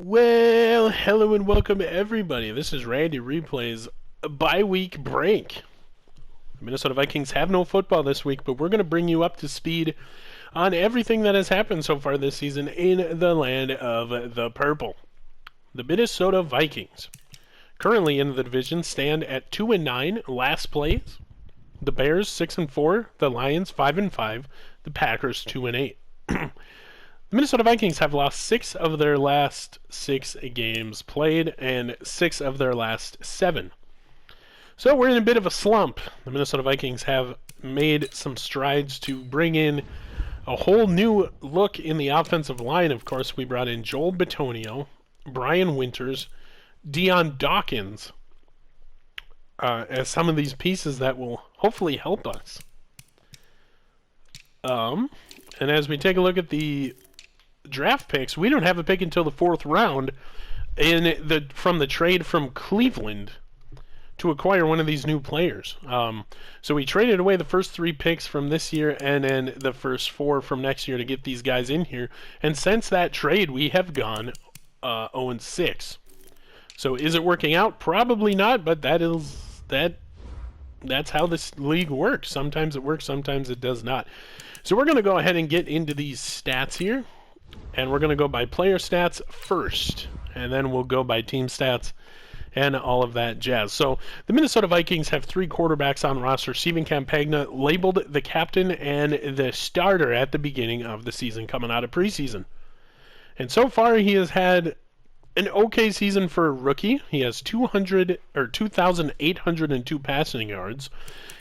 Well, hello and welcome everybody. This is Randy Replay's bye-week break. The Minnesota Vikings have no football this week, but we're going to bring you up to speed on everything that has happened so far this season in the land of the purple. The Minnesota Vikings, currently in the division, stand at 2-9 last place. The Bears 6-4, the Lions 5-5, the Packers 2-8. The Minnesota Vikings have lost 6 of their last 6 games played and 6 of their last 7. So we're in a bit of a slump. The Minnesota Vikings have made some strides to bring in a whole new look in the offensive line. Of course, we brought in Joel Bitonio, Brian Winters, Dion Dawkins as some of these pieces that will hopefully help us. And as we take a look at the draft picks, we don't have a pick until the 4th round from the trade from Cleveland to acquire one of these new players. So we traded away the first 3 picks from this year and then the first 4 from next year to get these guys in here. And since that trade, we have gone 0-6. So is it working out? Probably not, but that's how this league works. Sometimes it works, sometimes it does not. So we're going to go ahead and get into these stats here. And we're going to go by player stats first, and then we'll go by team stats and all of that jazz. So the Minnesota Vikings have 3 quarterbacks on roster. Stephen Campagna labeled the captain and the starter at the beginning of the season coming out of preseason. And so far he has had an okay season for a rookie. He has 2,802 passing yards.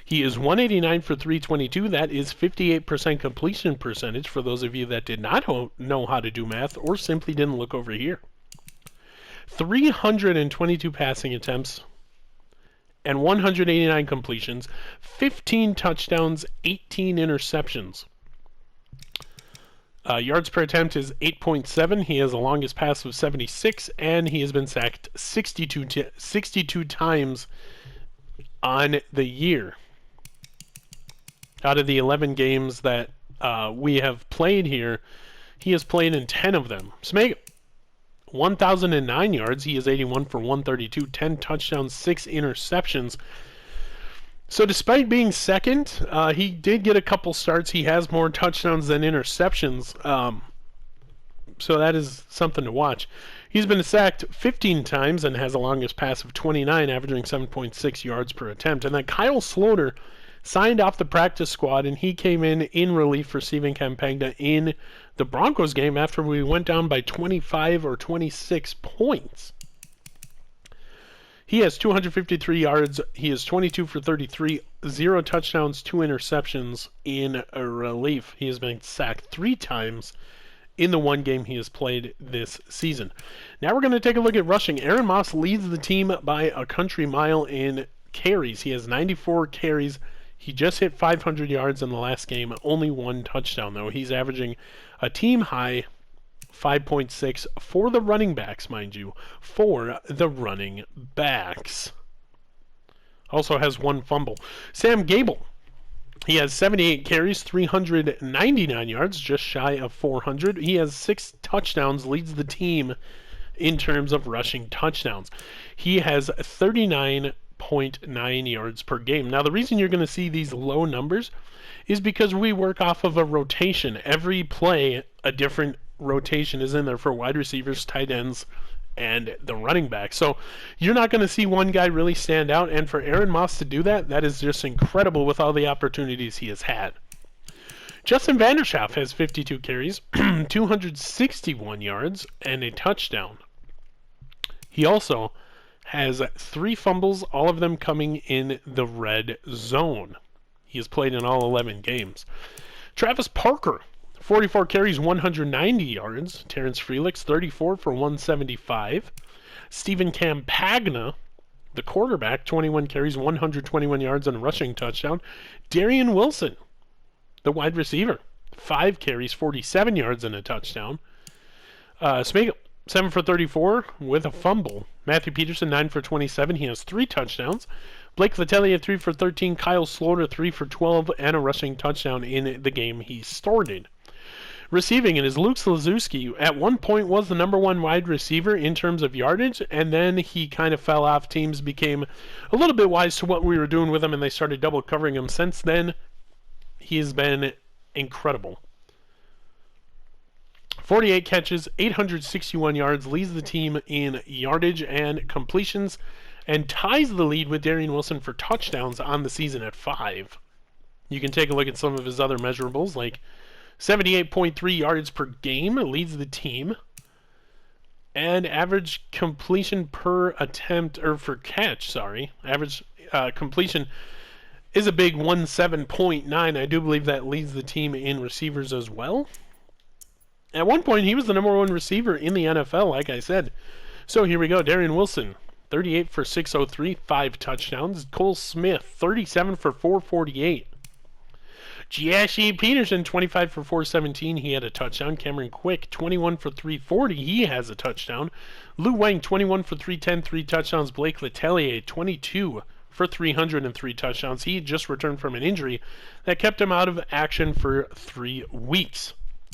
He is 189 for 322. That is 58% completion percentage for those of you that did not know how to do math or simply didn't look over here. 322 passing attempts and 189 completions, 15 touchdowns, 18 interceptions. Yards per attempt is 8.7. He has the longest pass of 76, and he has been sacked 62 times on the year. Out of the 11 games that we have played here, he has played in 10 of them. Smeg, 1,009 yards. He is 81 for 132, 10 touchdowns, 6 interceptions. So despite being second, he did get a couple starts. He has more touchdowns than interceptions. So that is something to watch. He's been sacked 15 times and has the longest pass of 29, averaging 7.6 yards per attempt. And then Kyle Sloter signed off the practice squad, and he came in relief for Stephen Campagna in the Broncos game after we went down by 25 or 26 points. He has 253 yards. He is 22 for 33, 0 touchdowns, 2 interceptions in relief. He has been sacked 3 times in the 1 game he has played this season. Now we're going to take a look at rushing. Aaron Moss leads the team by a country mile in carries. He has 94 carries. He just hit 500 yards in the last game. Only 1 touchdown, though. He's averaging a team-high 5.6 for the running backs, mind you. For the running backs. Also has 1 fumble. Sam Gable. He has 78 carries, 399 yards, just shy of 400. He has 6 touchdowns, leads the team in terms of rushing touchdowns. He has 39.9 yards per game. Now, the reason you're going to see these low numbers is because we work off of a rotation. Every play, a different rotation is in there for wide receivers, tight ends, and the running back. So you're not going to see one guy really stand out, and for Aaron Moss to do that, that is just incredible with all the opportunities he has had. Justin Vanderschaaf has 52 carries, 261 yards, and a touchdown. He also has 3 fumbles, all of them coming in the red zone. He has played in all 11 games. Travis Parker, 44 carries, 190 yards. Terrence Felix, 34 for 175. Stephen Campagna, the quarterback, 21 carries, 121 yards, and a rushing touchdown. Darian Wilson, the wide receiver, 5 carries, 47 yards, and a touchdown. Smigel, 7 for 34 with a fumble. Matthew Peterson, 9 for 27. He has 3 touchdowns. Blake Letelier, 3 for 13. Kyle Sloter, 3 for 12, and a rushing touchdown in the game he started. Receiving it is Luke Slazewski. At one point was the #1 wide receiver in terms of yardage, and then he kind of fell off. Teams became a little bit wise to what we were doing with him, and they started double covering him. Since then, he has been incredible. 48 catches, 861 yards, leads the team in yardage and completions, and ties the lead with Darian Wilson for touchdowns on the season at 5. You can take a look at some of his other measurables, like 78.3 yards per game, leads the team, and average completion per attempt, or for catch, sorry. Average completion is a big 17.9. I do believe that leads the team in receivers as well. At one point, he was the #1 receiver in the NFL, like I said. So here we go. Darian Wilson, 38 for 603, 5 touchdowns. Cole Smith, 37 for 448. Giashi Peterson, 25 for 417. He had a touchdown. Cameron Quick, 21 for 340. He has a touchdown. Lou Wang, 21 for 310, 3 touchdowns. Blake Letelier, 22 for 303 touchdowns. He just returned from an injury that kept him out of action for 3 weeks.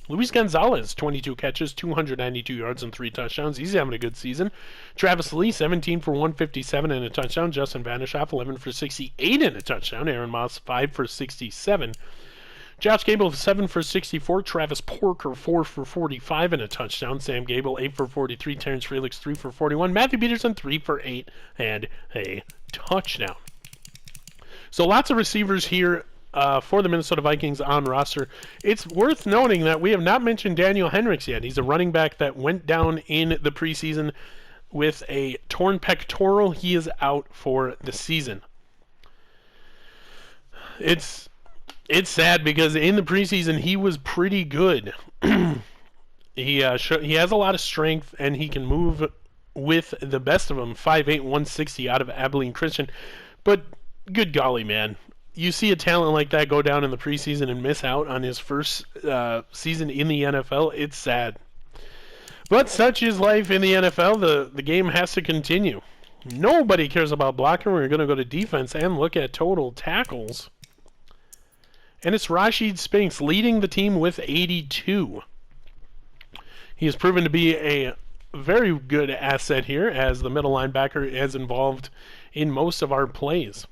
Luis Gonzalez, 22 catches, 292 yards, and 3 touchdowns. He's having a good season. Travis Lee, 17 for 157 and a touchdown. Justin Vandershoff, 11 for 68 and a touchdown. Aaron Moss, 5 for 67. Josh Gable, 7 for 64. Travis Porker, 4 for 45 and a touchdown. Sam Gable, 8 for 43. Terrence Felix, 3 for 41. Matthew Peterson, 3 for 8 and a touchdown. So lots of receivers here for the Minnesota Vikings on roster. It's worth noting that we have not mentioned Daniel Hendricks yet. He's a running back that went down in the preseason with a torn pectoral. He is out for the season. It's sad because in the preseason he was pretty good. He has a lot of strength and he can move with the best of them. 5'8", 160 out of Abilene Christian. But good golly, man. You see a talent like that go down in the preseason and miss out on his first season in the NFL, it's sad. But such is life in the NFL. The game has to continue. Nobody cares about blocking. We're going to go to defense and look at total tackles. And it's Rashid Spinks leading the team with 82. He has proven to be a very good asset here as the middle linebacker is involved in most of our plays.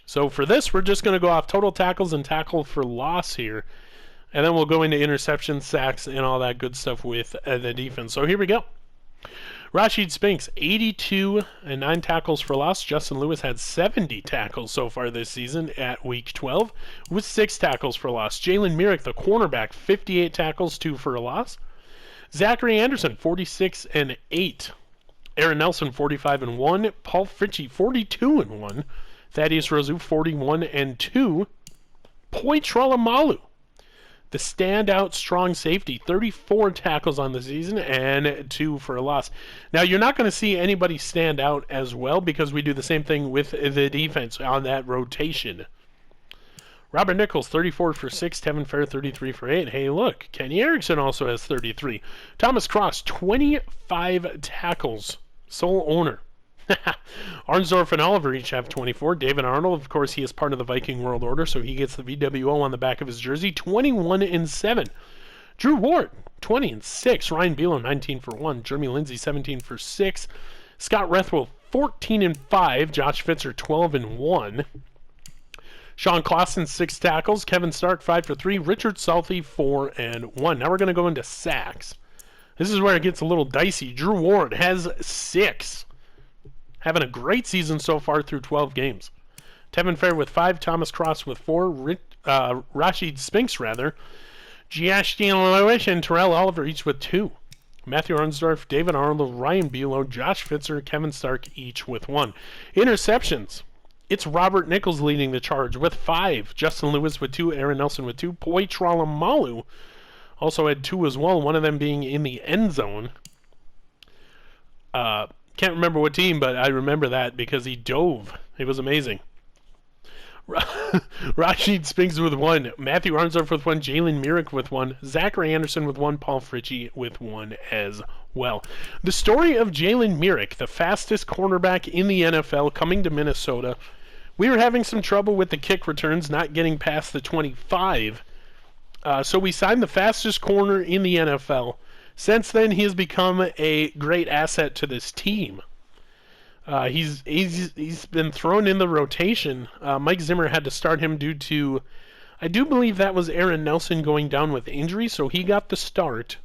So for this, we're just going to go off total tackles and tackle for loss here. And then we'll go into interceptions, sacks, and all that good stuff with the defense. So here we go. Rashid Spinks, 82 and 9 tackles for loss. Justin Lewis had 70 tackles so far this season at week 12 with 6 tackles for loss. Jalen Myrick, the cornerback, 58 tackles, 2 for a loss. Zachary Anderson, 46 and 8. Aaron Nelson, 45 and 1. Paul Fritchie, 42 and 1. Thaddeus Rozu, 41 and 2. Poi Trolamalu, the standout strong safety, 34 tackles on the season and 2 for a loss. Now, you're not going to see anybody stand out as well because we do the same thing with the defense on that rotation. Robert Nichols, 34 for 6. Tevin Fair, 33 for 8. Hey, look, Kenny Erickson also has 33. Thomas Cross, 25 tackles, sole owner. Arnsdorf and Oliver each have 24. David Arnold, of course, he is part of the Viking World Order, so he gets the VWO on the back of his jersey. 21 and 7. Drew Ward, 20 and 6. Ryan Bealo, 19 for 1. Jeremy Lindsey, 17 for 6. Scott Rethwell, 14 and 5. Josh Fitzer, 12 and 1. Sean Clausen, 6 tackles. Kevin Stark, 5 for 3. Richard Southey, 4 and 1. Now we're going to go into sacks. This is where it gets a little dicey. Drew Ward has 6. Having a great season so far through 12 games. Tevin Fair with 5, Thomas Cross with 4, Rashid Spinks, rather. Giashtian Lewis and Terrell Oliver each with 2. Matthew Arnsdorf, David Arnold, Ryan Bealo, Josh Fitzer, Kevin Stark each with 1. Interceptions. It's Robert Nichols leading the charge with 5. Justin Lewis with 2, Aaron Nelson with 2. Poi Trolamalu also had 2 as well, one of them being in the end zone. Can't remember what team, but I remember that because he dove. It was amazing. Rashid Spinks with 1. Matthew Arnsdorf with 1. Jalen Myrick with 1. Zachary Anderson with 1. Paul Fritchie with 1 as well. The story of Jalen Myrick, the fastest cornerback in the NFL, coming to Minnesota. We were having some trouble with the kick returns, not getting past the 25. So we signed the fastest corner in the NFL. Since then, he has become a great asset to this team. He's been thrown in the rotation. Mike Zimmer had to start him due to, I do believe that was Aaron Nelson going down with injury, so he got the start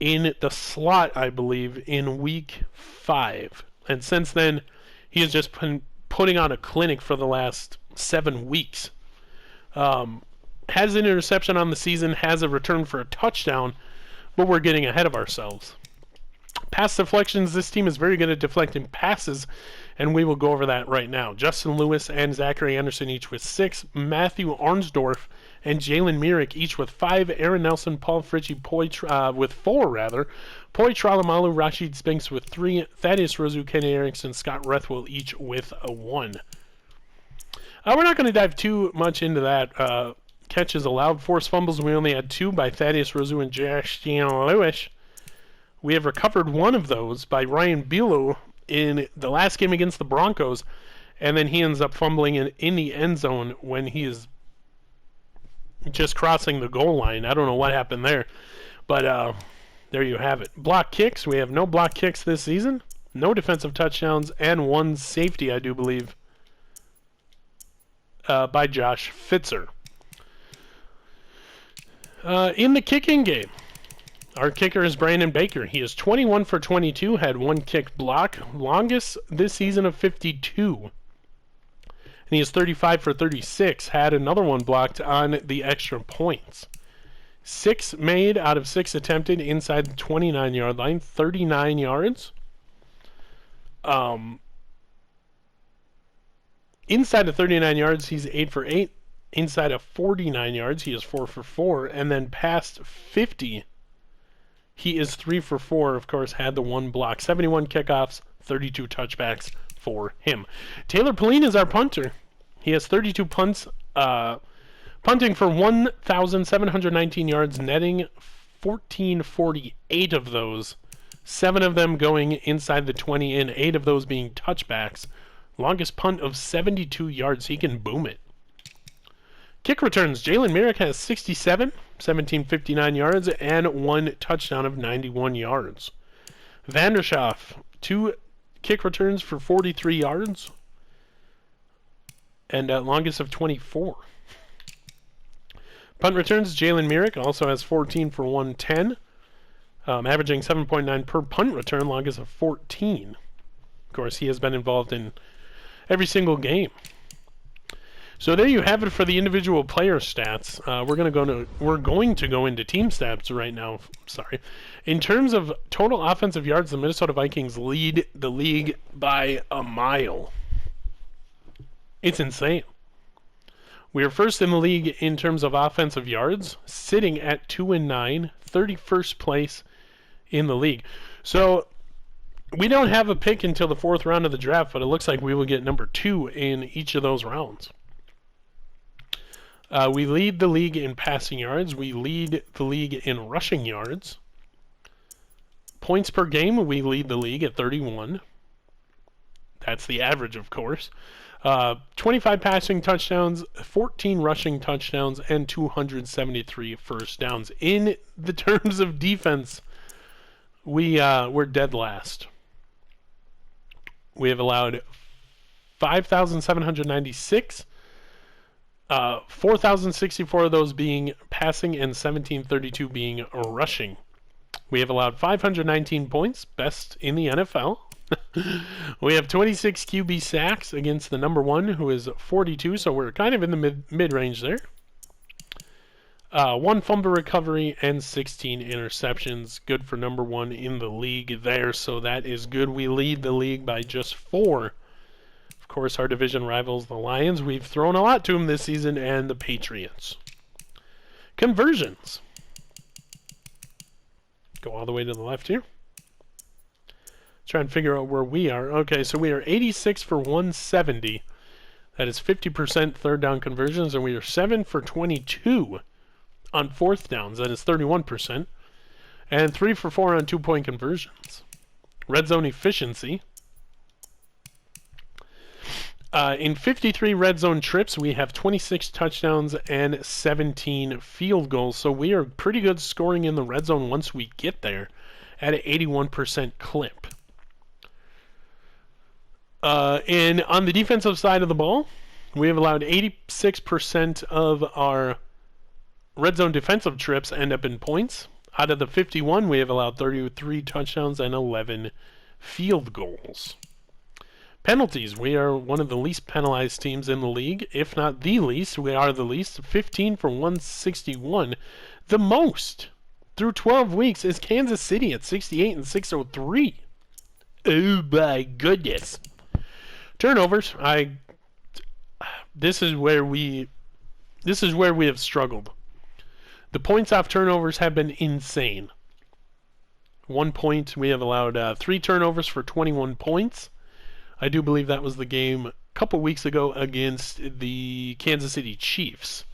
in the slot, I believe, in week 5. And since then, he has just been putting on a clinic for the last 7 weeks. Has an interception on the season, has a return for a touchdown, but we're getting ahead of ourselves. Pass deflections, this team is very good at deflecting passes, and we will go over that right now. Justin Lewis and Zachary Anderson each with 6. Matthew Arnsdorf and Jalen Myrick each with 5. Aaron Nelson, Paul Fritchie with 4, rather. Poi Tralamalu, Rashid Spinks with 3. Thaddeus Rosu, Kenny Erickson, Scott Rethwell each with a 1. We're not going to dive too much into that. Catches allowed. Forced fumbles, we only had 2 by Thaddeus Rosu and Justin Lewis. We have recovered 1 of those by Ryan Bilo in the last game against the Broncos, and then he ends up fumbling in the end zone when he is just crossing the goal line. I don't know what happened there, but there you have it. Block kicks, we have no block kicks this season, no defensive touchdowns, and 1 safety, I do believe, by Josh Fitzer. In the kicking game, our kicker is Brandon Baker. He is 21 for 22, had 1 kick block, longest this season of 52. And he is 35 for 36, had another 1 blocked on the extra points. 6 made out of 6 attempted inside the 29-yard line, 39 yards. Inside of 39 yards, he's 8 for 8. Inside of 49 yards, he is 4 for 4. And then past 50, he is 3 for 4, of course, had the 1 block. 71 kickoffs, 32 touchbacks for him. Taylor Pauline is our punter. He has 32 punts, punting for 1,719 yards, netting 1,448 of those. 7 of them going inside the 20, and 8 of those being touchbacks. Longest punt of 72 yards. He can boom it. Kick returns. Jalen Myrick has 67, 1,759 yards, and 1 touchdown of 91 yards. Vanderschaff, 2 kick returns for 43 yards, and longest of 24. Punt returns. Jalen Myrick also has 14 for 110, averaging 7.9 per punt return, longest of 14. Of course, he has been involved in every single game. So there you have it for the individual player stats. We're going to go into team stats right now. Sorry. In terms of total offensive yards, the Minnesota Vikings lead the league by a mile. It's insane. We are first in the league in terms of offensive yards, sitting at 2-9, 31st place in the league. So we don't have a pick until the 4th round of the draft, but it looks like we will get number 2 in each of those rounds. We lead the league in passing yards. We lead the league in rushing yards. Points per game, we lead the league at 31. That's the average, of course. 25 passing touchdowns, 14 rushing touchdowns, and 273 first downs. In the terms of defense, we're dead last. We have allowed 5,796. 4,064 of those being passing and 1,732 being rushing. We have allowed 519 points, best in the NFL. We have 26 QB sacks against the number 1, who is 42, so we're kind of in the mid-range there. 1 fumble recovery and 16 interceptions. Good for number 1 in the league there, so that is good. We lead the league by just 4. Of course, our division rivals, the Lions. We've thrown a lot to them this season, and the Patriots. Conversions. Go all the way to the left here. Try and figure out where we are. Okay, so we are 86 for 170. That is 50% third down conversions, and we are 7 for 22 on 4th downs. That is 31%. And 3 for 4 on 2-point conversions. Red zone efficiency. In 53 red zone trips, we have 26 touchdowns and 17 field goals. So we are pretty good scoring in the red zone once we get there at an 81% clip. And on the defensive side of the ball, we have allowed 86% of our red zone defensive trips end up in points. Out of the 51, we have allowed 33 touchdowns and 11 field goals. Penalties, we are one of the least penalized teams in the league, if not the least. We are the least, 15 for 161. The most through 12 weeks is Kansas City at 68 and 603. Oh my goodness. Turnovers, this is where we have struggled. The points off turnovers have been insane. 1 point, we have allowed 3 turnovers for 21 points. I do believe that was the game a couple weeks ago against the Kansas City Chiefs.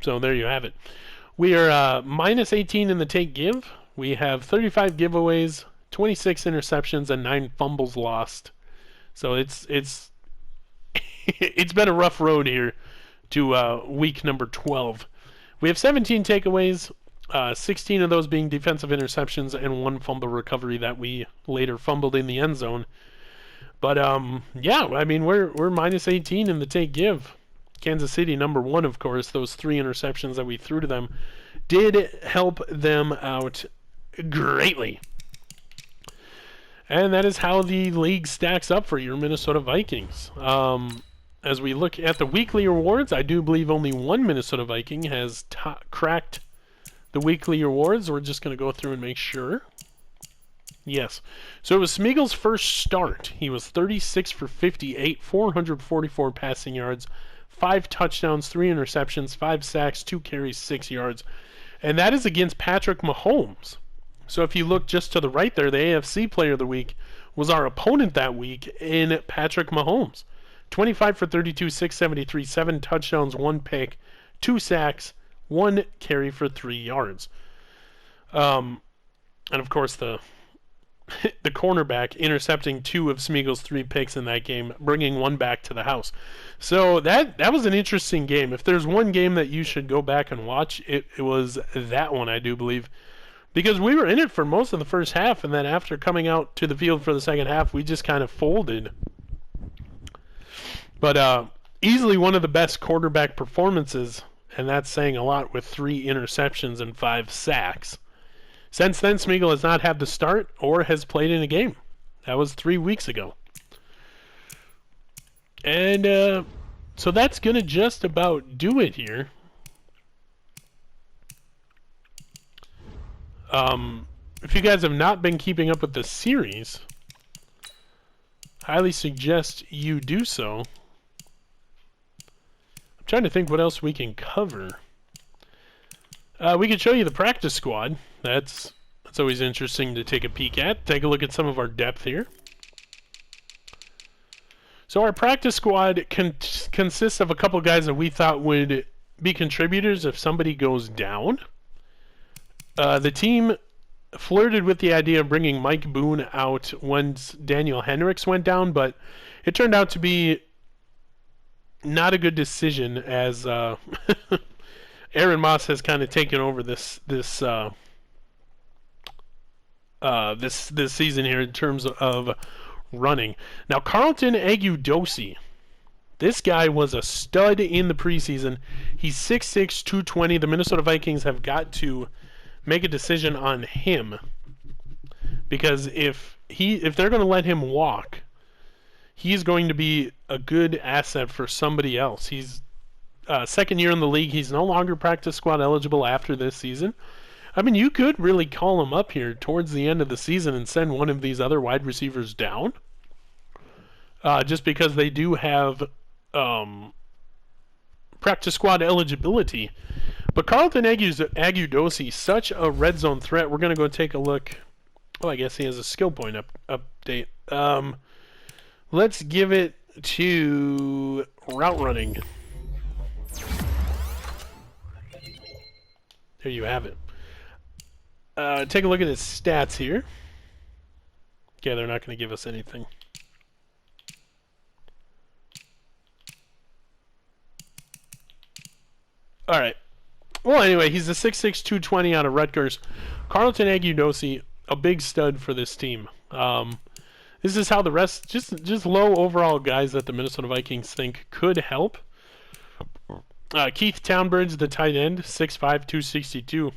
So there you have it. We are minus 18 in the take give. We have 35 giveaways, 26 interceptions, and 9 fumbles lost. So it's it's been a rough road here to week number 12. We have 17 takeaways, 16 of those being defensive interceptions, and 1 fumble recovery that we later fumbled in the end zone. But yeah, I mean we're minus 18 in the take give. Kansas City number 1, of course. Those 3 interceptions that we threw to them did help them out greatly. And that is how the league stacks up for your Minnesota Vikings. As we look at the weekly awards, I do believe only one Minnesota Viking has cracked the weekly awards. We're just going to go through and make sure. Yes. So it was Smeagol's first start. He was 36 for 58, 444 passing yards, 5 touchdowns, 3 interceptions, 5 sacks, 2 carries, 6 yards. And that is against Patrick Mahomes. So if you look just to the right there, the AFC Player of the Week was our opponent that week in Patrick Mahomes. 25 for 32, 673, 7 touchdowns, 1 pick, 2 sacks, 1 carry for 3 yards. And of course the cornerback intercepting 2 of Smeagol's 3 picks in that game, bringing 1 back to the house. So that was an interesting game. If there's one game that you should go back and watch, it was that one, I do believe. Because we were in it for most of the first half, and then after coming out to the field for the second half, we just kind of folded. But easily one of the best quarterback performances, and that's saying a lot with 3 interceptions and 5 sacks. Since then, Smeagol has not had the start or has played in a game. That was 3 weeks ago. And so that's going to just about do it here. If you guys have not been keeping up with the series, highly suggest you do so. I'm trying to think what else we can cover. We could show you the practice squad. That's always interesting to take a peek at. Take a look at some of our depth here. So our practice squad consists of a couple guys that we thought would be contributors if somebody goes down. The team flirted with the idea of bringing Mike Boone out once Daniel Hendricks went down, but it turned out to be not a good decision as Aaron Moss has kind of taken over this season here in terms of running. Now Carlton Agudosi, this guy was a stud in the preseason. He's 6'6", 220. The Minnesota Vikings have got to make a decision on him, because if they're going to let him walk, he's going to be a good asset for somebody else. He's second year in the league. He's no longer practice squad eligible after this season. I mean, you could really call him up here towards the end of the season and send one of these other wide receivers down, just because they do have practice squad eligibility. But Carlton Agudosi, such a red zone threat. We're going to go take a look. Oh, I guess he has a skill point update. Let's give it to route running. There you have it. Take a look at his stats here. Yeah, they're not going to give us anything. All right. Well, anyway, he's a 6'6", 220 out of Rutgers. Carlton Agudosi, a big stud for this team. This is how the rest, just low overall guys that the Minnesota Vikings think could help. Keith Townbridge, the tight end, 6'5", 262.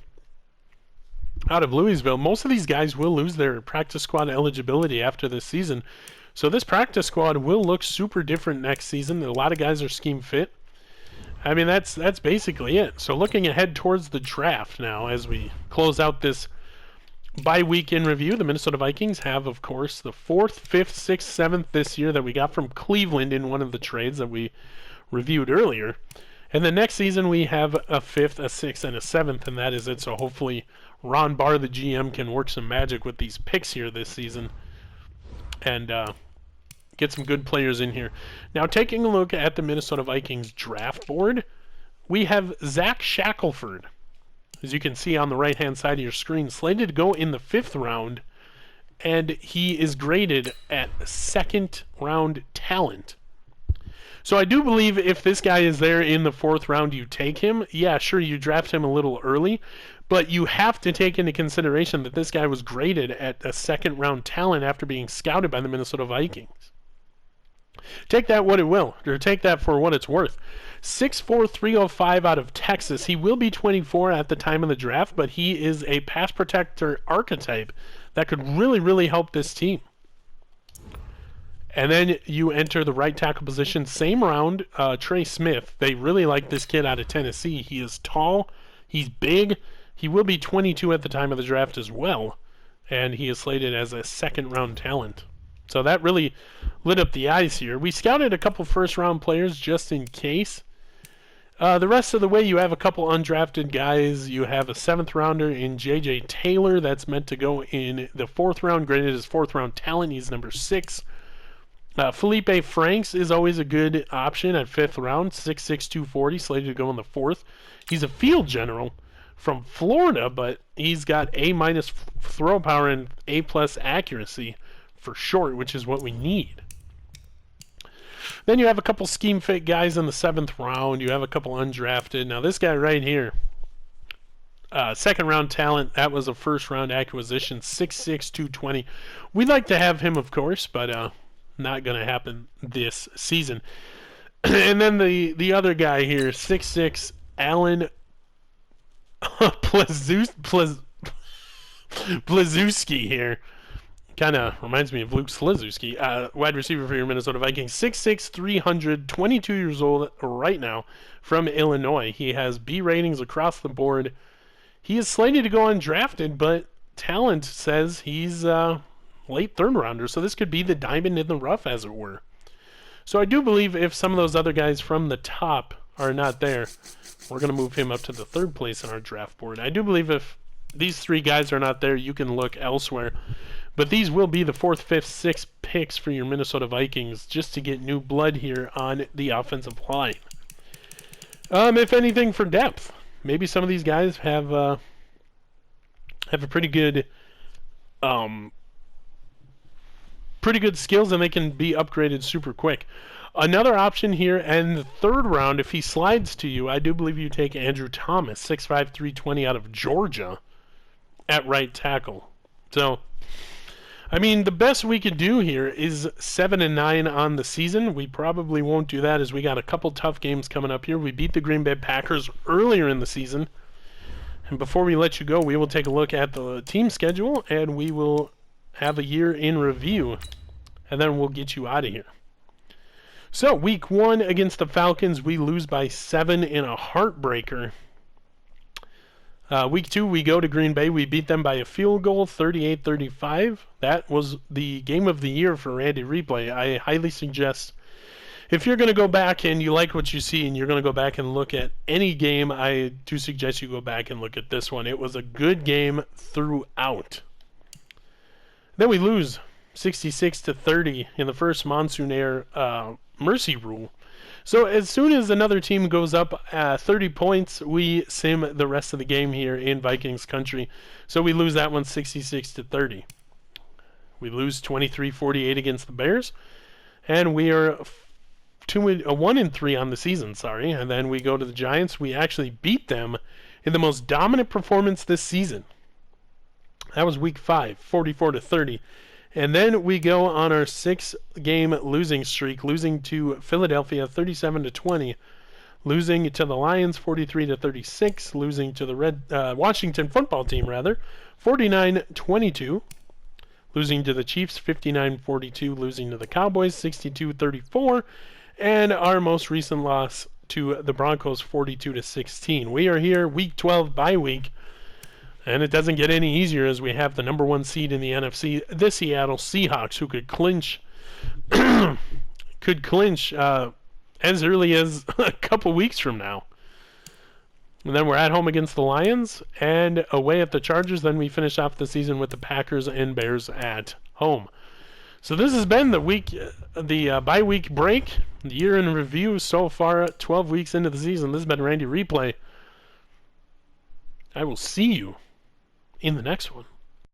Out of Louisville. Most of these guys will lose their practice squad eligibility after this season. So this practice squad will look super different next season. A lot of guys are scheme fit. I mean, that's basically it. So looking ahead towards the draft now as we close out this bye week in review, the Minnesota Vikings have, of course, the 4th, 5th, 6th, 7th this year that we got from Cleveland in one of the trades that we reviewed earlier. And the next season we have a 5th, a 6th, and a 7th, and that is it. So hopefully Ron Barr, the GM, can work some magic with these picks here this season and get some good players in here. Now, taking a look at the Minnesota Vikings draft board, we have Zach Shackelford, as you can see on the right-hand side of your screen, slated to go in the 5th round, and he is graded at 2nd round talent. So I do believe if this guy is there in the 4th round, you take him. Yeah, sure, you draft him a little early, but you have to take into consideration that this guy was graded at a 2nd round talent after being scouted by the Minnesota Vikings. Take that what it will, or take that for what it's worth. 6'4", 305 out of Texas. He will be 24 at the time of the draft, but he is a pass protector archetype that could really, really help this team. And then you enter the right tackle position. Same round, Trey Smith. They really like this kid out of Tennessee. He is tall. He's big. He will be 22 at the time of the draft as well. And he is slated as a 2nd round talent. So that really lit up the eyes here. We scouted a couple 1st round players just in case. The rest of the way, you have a couple undrafted guys. You have a 7th rounder in J.J. Taylor. That's meant to go in the 4th round, graded as 4th round talent. He's number 6. Felipe Franks is always a good option at 5th round, 6'6", 240, slated to go in the 4th. He's a field general from Florida, but he's got A- throw power and A+ accuracy for short, which is what we need. Then you have a couple scheme fit guys in the 7th round. You have a couple undrafted. Now this guy right here, 2nd round talent, that was a 1st round acquisition, 6'6", 220. We'd like to have him, of course, but not going to happen this season. And then the other guy here, 6'6", Alan Blazewski here. Kind of reminds me of Luke Slizewski, wide receiver for your Minnesota Vikings. 6'6", 300, 22 years old right now from Illinois. He has B ratings across the board. He is slated to go undrafted, but talent says he's late 3rd rounder, so this could be the diamond in the rough, as it were. So I do believe if some of those other guys from the top are not there, we're going to move him up to the 3rd place on our draft board. I do believe if these 3 guys are not there, you can look elsewhere. But these will be the 4th, 5th, 6th picks for your Minnesota Vikings just to get new blood here on the offensive line. If anything, for depth. Maybe some of these guys have a pretty good skills and they can be upgraded super quick. Another option here, and the 3rd round, if he slides to you, I do believe you take Andrew Thomas, 6'5", 320 out of Georgia at right tackle. So, I mean, the best we could do here is 7-9 on the season. We probably won't do that as we got a couple tough games coming up here. We beat the Green Bay Packers earlier in the season. And before we let you go, we will take a look at the team schedule, and we will have a year in review, and then we'll get you out of here. So, week 1 against the Falcons, we lose by 7 in a heartbreaker. Week 2, we go to Green Bay. We beat them by a field goal, 38-35. That was the game of the year for Randy Replay. I highly suggest, if you're going to go back and you like what you see and you're going to go back and look at any game, I do suggest you go back and look at this one. It was a good game throughout. Then we lose 66-30 in the first Monsoon Air Mercy Rule. So as soon as another team goes up 30 points, we sim the rest of the game here in Vikings country. So we lose that one 66-30. We lose 23-48 against the Bears. And we are 1-3 on the season, sorry. And then we go to the Giants. We actually beat them in the most dominant performance this season. That was week 5, 44-30. And then we go on our 6-game losing streak, losing to Philadelphia 37-20, losing to the Lions 43-36, losing to the Washington football team 49-22, losing to the Chiefs 59-42, losing to the Cowboys 62-34, and our most recent loss to the Broncos 42-16. We are here week 12 bye week. And it doesn't get any easier as we have the number 1 seed in the NFC, the Seattle Seahawks, who could clinch as early as a couple weeks from now. And then we're at home against the Lions and away at the Chargers. Then we finish off the season with the Packers and Bears at home. So this has been the bye week break, the year in review so far, 12 weeks into the season. This has been Randy Replay. I will see you in the next one.